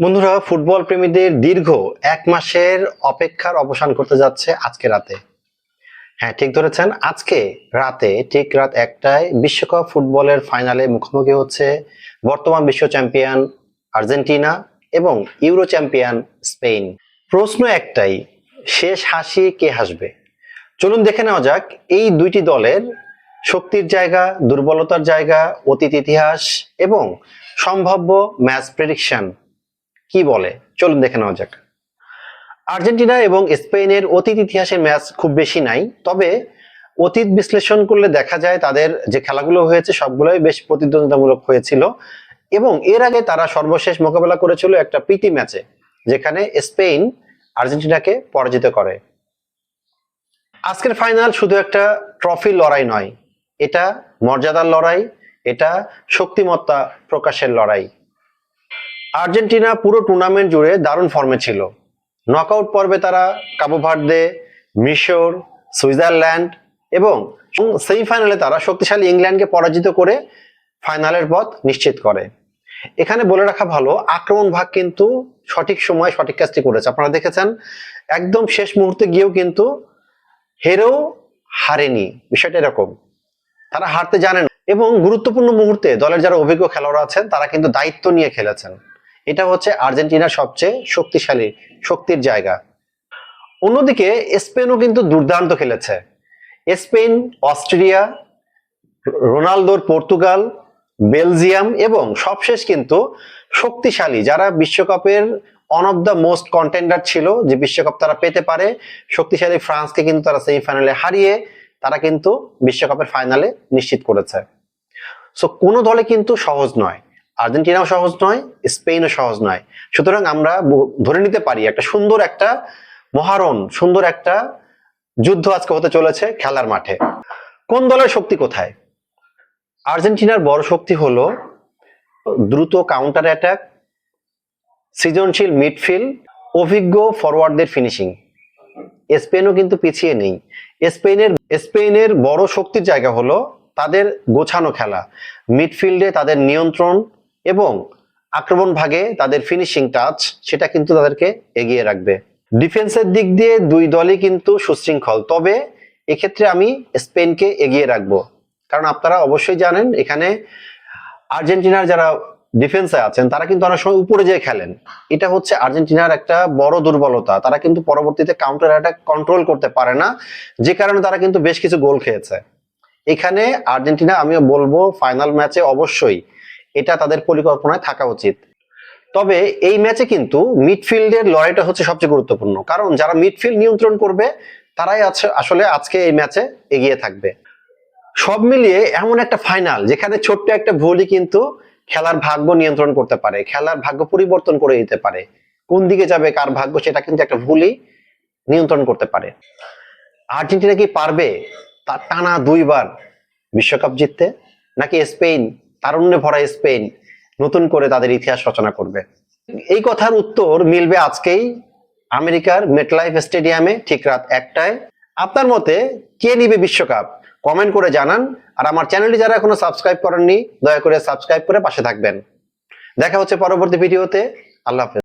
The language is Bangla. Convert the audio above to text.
বন্ধুরা, ফুটবল প্রেমীদের দীর্ঘ ১ মাসের অপেক্ষার অবসান করতে যাচ্ছে আজকে রাতে। হ্যাঁ, ঠিক ধরেছেন। আজকে রাতে ঠিক রাত ১টায় বিশ্বকাপ ফুটবলের ফাইনালে মুখোমুখি হচ্ছে বর্তমান বিশ্ব চ্যাম্পিয়ন আর্জেন্টিনা এবং ইউরো চ্যাম্পিয়ন স্পেন। প্রশ্ন একটাই, শেষ হাসি কে হাসবে? চলুন দেখে নেওয়া যাক এই দুইটি দলের শক্তির জায়গা, দুর্বলতার জায়গা, অতীত ইতিহাস এবং সম্ভাব্য ম্যাচ প্রেডিকশন কি বলে। চলুন দেখে নেওয়া যাক। আর্জেন্টিনা এবং স্পেনের অতীত ইতিহাসে ম্যাচ খুব বেশি নাই, তবে অতীত বিশ্লেষণ করলে দেখা যায় তাদের যে খেলাগুলো হয়েছে সবগুলোই বেশ প্রতিদ্বন্দ্বিতামূলক হয়েছিল এবং এর আগে তারা সর্বশেষ মোকাবেলা করেছিল একটা প্রীতি ম্যাচে, যেখানে স্পেন আর্জেন্টিনাকে পরাজিত করে। আজকের ফাইনাল শুধু একটা ট্রফির লড়াই নয়, এটা মর্যাদার লড়াই, এটা শক্তিমত্তা প্রকাশের লড়াই। আর্জেন্টিনা পুরো টুর্নামেন্ট জুড়ে দারুণ ফর্মে ছিল। নকআউট পর্বে তারা কাবো ভার্দে, মিশর, সুইজারল্যান্ড এবং সেমিফাইনালে তারা শক্তিশালী ইংল্যান্ডকে পরাজিত করে ফাইনালের পথ নিশ্চিত করে। এখানে বলে রাখা ভালো, আক্রমণ ভাগ কিন্তু সঠিক সময় সঠিক কাজটি করেছে। আপনারা দেখেছেন একদম শেষ মুহূর্তে গিয়েও কিন্তু হেরেও হারেনি, বিষয়টা এরকম। তারা হারতে জানে না এবং গুরুত্বপূর্ণ মুহূর্তে দলের যারা অভিজ্ঞ খেলোয়াড় আছেন তারা কিন্তু দায়িত্ব নিয়ে খেলেছেন। এটা হচ্ছে আর্জেন্টিনার সবচেয়ে শক্তিশালী শক্তির জায়গা। অন্যদিকে স্পেনও কিন্তু দুর্দান্ত খেলেছে। স্পেন, অস্ট্রিয়া, রোনালদোর পর্তুগাল, বেলজিয়াম এবং সবশেষ কিন্তু শক্তিশালী যারা বিশ্বকাপের one of the most contender ছিল, যে বিশ্বকাপ তারা পেতে পারে, শক্তিশালী ফ্রান্সকে কিন্তু তারা সেমিফাইনালে হারিয়ে তারা কিন্তু বিশ্বকাপের ফাইনালে নিশ্চিত করেছে। সো কোনো দলে কিন্তু সহজ নয়, আর্জেন্টিনাও সহজ নয়, স্পেনও সহজ নয়। সুতরাং আমরা ধরে নিতে পারি একটা সুন্দর একটা মহারণ, সুন্দর একটা যুদ্ধ আজকে হতে চলেছে খেলার মাঠে। কোন দলের শক্তি কোথায়? আর্জেন্টিনার বড় শক্তি হলো দ্রুত কাউন্টার অ্যাটাক, সৃজনশীল মিডফিল্ড, অভিজ্ঞ ফরওয়ার্ডদের ফিনিশিং। স্পেনও কিন্তু পিছিয়ে নেই। স্পেনের বড় শক্তির জায়গা হলো তাদের গোছানো খেলা, মিডফিল্ডে তাদের নিয়ন্ত্রণ এবং আক্রমণ ভাগে তাদের ফিনিশিং টাচ, সেটা কিন্তু তাদেরকে এগিয়ে রাখবে। ডিফেন্সের দিক দিয়ে দুই দলই কিন্তু সুশৃঙ্খল, তবে এক্ষেত্রে আমি স্পেনকে এগিয়ে রাখবো। কারণ আপনারা অবশ্যই জানেন এখানে আর্জেন্টিনার যারা ডিফেন্সে আছেন তারা কিন্তু অনেক সময় উপরে যেয়ে খেলেন। এটা হচ্ছে আর্জেন্টিনার একটা বড় দুর্বলতা। তারা কিন্তু পরবর্তীতে কাউন্টার অ্যাটাক কন্ট্রোল করতে পারে না, যে কারণে তারা কিন্তু বেশ কিছু গোল খেয়েছে। এখানে আর্জেন্টিনা, আমিও বলবো ফাইনাল ম্যাচে অবশ্যই এটা তাদের পরিকল্পনায় থাকা উচিত। তবে এই ম্যাচে কিন্তু মিডফিল্ডের লড়াইটা হচ্ছে সবচেয়ে গুরুত্বপূর্ণ, কারণ যারা মিডফিল্ড নিয়ন্ত্রণ করবে তারাই আসলে আজকে এই ম্যাচে এগিয়ে থাকবে। সব মিলিয়ে এমন একটা ফাইনাল যেখানে ছোট্ট একটা ভুলই কিন্তু খেলার ভাগ্য নিয়ন্ত্রণ করতে পারে, খেলার ভাগ্য পরিবর্তন করে দিতে পারে। কোন দিকে যাবে কার ভাগ্য, সেটা কিন্তু একটা ভুলই নিয়ন্ত্রণ করতে পারে। আর্জেন্টিনা কি পারবে তার টানা 2বার বিশ্বকাপ জিততে, নাকি স্পেন, তারুণ্যে ভরা স্পেন নতুন করে তাদের ইতিহাস রচনা করবে? এই কথার উত্তর মিলবে আজকেই আমেরিকার মেটলাইফ স্টেডিয়ামে ঠিক রাত 1টায়। আপনার মতে কে নিবে বিশ্বকাপ? কমেন্ট করে জানান। আর আমার চ্যানেলটি যারা এখনো সাবস্ক্রাইব করেননি, দয়া করে সাবস্ক্রাইব করে পাশে থাকবেন। দেখা হচ্ছে পরবর্তী ভিডিওতে। আল্লাহ হাফেজ।